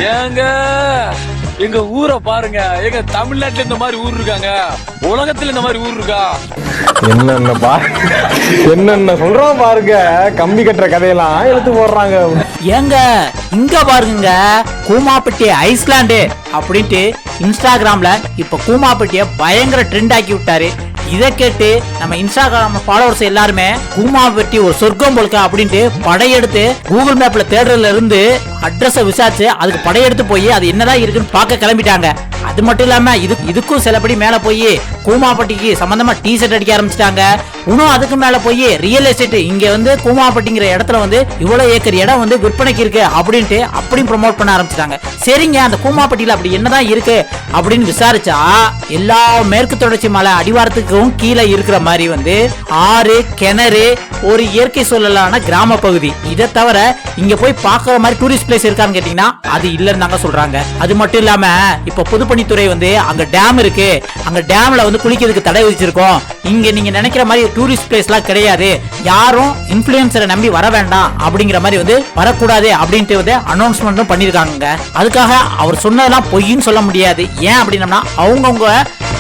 ஏங்க எங்க ஊரை பாருங்க. எங்க தமிழ்நாட்டுல இந்த மாதிரி ஊர் இருக்காங்க, உலகத்துல இந்த மாதிரி ஊர் இருக்கா? என்னென்ன சொல்றோம் பாருங்க. கம்பி கட்டுற கதையெல்லாம் எடுத்து போடுறாங்க. ஏங்க இங்க பாருங்க, கூமாப்பட்டி ஐஸ்லாண்டு அப்படின்ட்டு இன்ஸ்டாகிராம்ல இப்ப கூமாப்பட்டிய பயங்கர ட்ரெண்ட் ஆக்கி விட்டாரு. இதை கேட்டு நம்ம இன்ஸ்டாகிராம் ஃபாலோவர்ஸ் எல்லாருமே கூமாப்பட்டி ஒரு சொர்க்கம் போல்க அப்படின்ட்டு படையெடுத்து கூகுள் மேப்ல தேடுறதுல இருந்து அட்ரஸ விசாரிச்சு அதுக்கு படையெடுத்து போய் அது என்னதான் இருக்குன்னு பார்க்க கிளம்பிட்டாங்க. அது மட்டும் இல்லாம இதுக்கும் சிலபடி மேல போய் கூமாப்பட்டிக்கு சம்பந்தமா டி-ஷர்ட் அடிக்க ஆரம்பிச்சிட்டாங்க. இன்னும் அதுக்கு மேல போய் ரியல் எஸ்டேட் இங்க வந்து கூமாப்பட்டிங்கிற இடத்துல வந்து இவ்வளவு ஏக்கர் இடம் வந்து விற்பனைக்கு இருக்கு அப்படின்ட்டு அப்படியும் ப்ரொமோட் பண்ண ஆரம்பிச்சிட்டாங்க. சரிங்க, அந்த கூமாப்பட்டியில அப்படி என்னதான் இருக்கு அப்படின்னு விசாரிச்சா எல்லா மேற்கு தொடர்ச்சி மலை அடிவாரத்துக்கும் கீழே இருக்கிற மாதிரி வந்து ஆறு, கிணறு, ஒரு இயற்கை சூழலான கிராம பகுதி. இதை தவிர இங்க போய் பாக்குற மாதிரி டூரிஸ்ட் பிளேஸ் இருக்கான்னு கேட்டீங்கன்னா அது இல்லன்னு தாங்க சொல்றாங்க. அது மட்டும் இல்லாம இப்ப பொதுப்பணித்துறை வந்து அங்க டேம் இருக்கு, அங்க டேம்ல வந்து குளிக்கிறதுக்கு தடை விதிச்சிருக்கோம். இங்க நீங்க நினைக்கிற மாதிரி டூரிஸ்ட் பிளேஸ் எல்லாம் கிடையாது, யாரும் இன்ஃபுளுசரை நம்பி வர வேண்டாம் அப்படிங்கிற மாதிரி வந்து வரக்கூடாது அப்படின்ட்டு வந்து அனௌன்ஸ்மெண்ட்டும் பண்ணிருக்காங்க. அதுக்காக அவர் சொன்னதெல்லாம் பொய்ன்னு சொல்ல முடியாது. ஏன் அப்படின்னா அவங்கவுங்க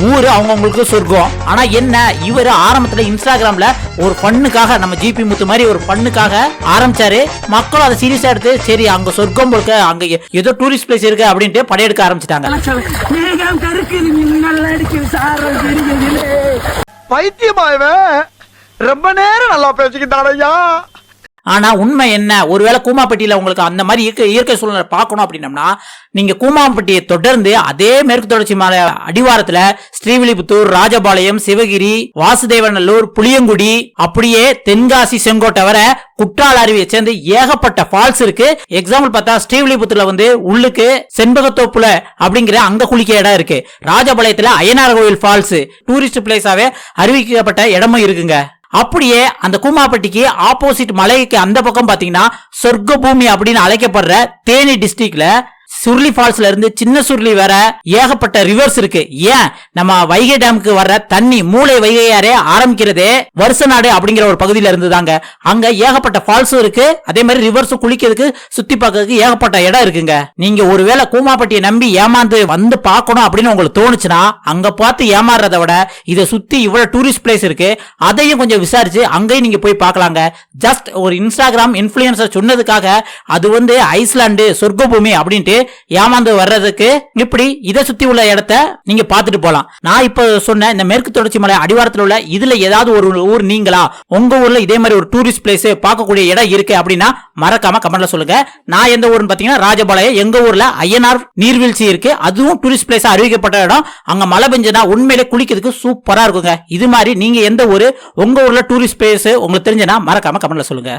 ஊரு அவங்கவுங்களுக்கு சொர்க்கம். ஆனா என்ன, இவர் ஆரம்பத்துல இன்ஸ்டாகிராம்ல ஒரு பண்ணுக்காக நம்ம ஜிபி முத்து மாதிரி ஒரு பண்ணுக்காக ஆரம்பிச்சாரு. மக்களும் அதை சீரியஸா எடுத்து சரி அங்க சொர்க்கம் போல அங்க ஏதோ டூரிஸ்ட் பிளேஸ் இருக்கு அப்படின்ட்டு படையெடுக்க ஆரம்பிச்சிட்டாங்க. பைத்தியமாயவன் ரொம்ப நேரம் நல்லா பேசிக்கிட்டாரையா. ஆனா உண்மை என்ன, ஒருவேளை கூமாப்பட்டியில உங்களுக்கு அந்த மாதிரி இயற்கை சூழ்நிலை பார்க்கணும் அப்படின்னம்னா நீங்க கூமாப்பட்டியை தொடர்ந்து அதே மேற்கு தொடர்ச்சி மலை அடிவாரத்துல ஸ்ரீவில்லிபுத்தூர், ராஜபாளையம், சிவகிரி, வாசுதேவநல்லூர், புளியங்குடி, அப்படியே தென்காசி, செங்கோட்டை வர குற்றால அருவியை சேர்ந்து ஏகப்பட்ட ஃபால்ஸ் இருக்கு. எக்ஸாம்பிள் பார்த்தா ஸ்ரீவில்லிபுத்தூர்ல வந்து உள்ளுக்கு செண்பகத்தோப்புல அப்படிங்கிற அங்க குளிக்க இடம் இருக்கு. ராஜபாளையத்துல அய்யனார் கோவில் ஃபால்ஸ் டூரிஸ்ட் பிளேஸாவே அறிவிக்கப்பட்ட இடமும் இருக்குங்க. அப்படியே அந்த கூமாப்பட்டிக்கு ஆப்போசிட் மலைக்கு அந்த பக்கம் பாத்தீங்கன்னா சொர்க்க பூமி அப்படின்னு அழைக்கப்படுற தேனி டிஸ்ட்ரிக்ட்ல சுருளி ஃபால்ஸ்ல இருந்து சின்ன சுருளி வர ஏகப்பட்ட ரிவர்ஸ் இருக்கு. ஏன் நம்ம வைகை டேமுக்கு வர்ற தண்ணி மூளை வைகையாரே ஆரம்பிக்கிறதே வருஷநாடு அப்படிங்கிற ஒரு பகுதியில இருந்து தாங்க. அங்க ஏகப்பட்ட ஃபால்ஸும் இருக்கு, அதே மாதிரி ரிவர்ஸும் குளிக்கிறதுக்கு சுத்தி பார்க்கறதுக்கு ஏகப்பட்ட இடம் இருக்குங்க. நீங்க ஒருவேளை கூமாப்பட்டியை நம்பி ஏமாந்து வந்து பார்க்கணும் அப்படின்னு உங்களுக்கு தோணுச்சுன்னா அங்க பார்த்து ஏமாறதை விட இதை சுத்தி இவ்வளவு டூரிஸ்ட் பிளேஸ் இருக்கு, அதையும் கொஞ்சம் விசாரிச்சு அங்கேயும் நீங்க போய் பார்க்கலாங்க. ஜஸ்ட் ஒரு இன்ஸ்டாகிராம் இன்ஃபுளுசர் சொன்னதுக்காக அது வந்து ஐஸ்லாண்டு சொர்க்க பூமி அப்படின்ட்டு ஏமாந்து வர்றதுக்கு இப்படி இதை சுத்தி உள்ள இடத்த நீங்க பாத்துட்டு போலாம். நான் இப்ப சொன்ன இந்த மேற்கு தொடர்ச்சி மலை அடிவாரத்தில் உள்ள இதுல ஏதாவது ஒரு ஊர் நீங்களா உங்க ஊர்ல இதே மாதிரி ஒரு டூரிஸ்ட் பிளேஸ் பார்க்கக்கூடிய இடம் இருக்கு அப்படின்னா மறக்காம கமெண்ட்ல சொல்லுங்க. நான் எந்த ஊர்னு பாத்தீங்கன்னா ராஜபாளையம், எங்க ஊர்ல அய்யனார் நீர்வீழ்ச்சி இருக்கு, அதுவும் டூரிஸ்ட் பிளேஸ் அறிவிக்கப்பட்ட இடம். அங்க மழை பெஞ்சனா உண்மையிலே குளிக்கிறதுக்கு சூப்பரா இருக்குங்க. இது மாதிரி நீங்க எந்த ஊரு உங்க ஊர்ல டூரிஸ்ட் பிளேஸ் உங்களுக்கு தெரிஞ்சனா மறக்காம கமெண்ட்ல சொல்லுங்க.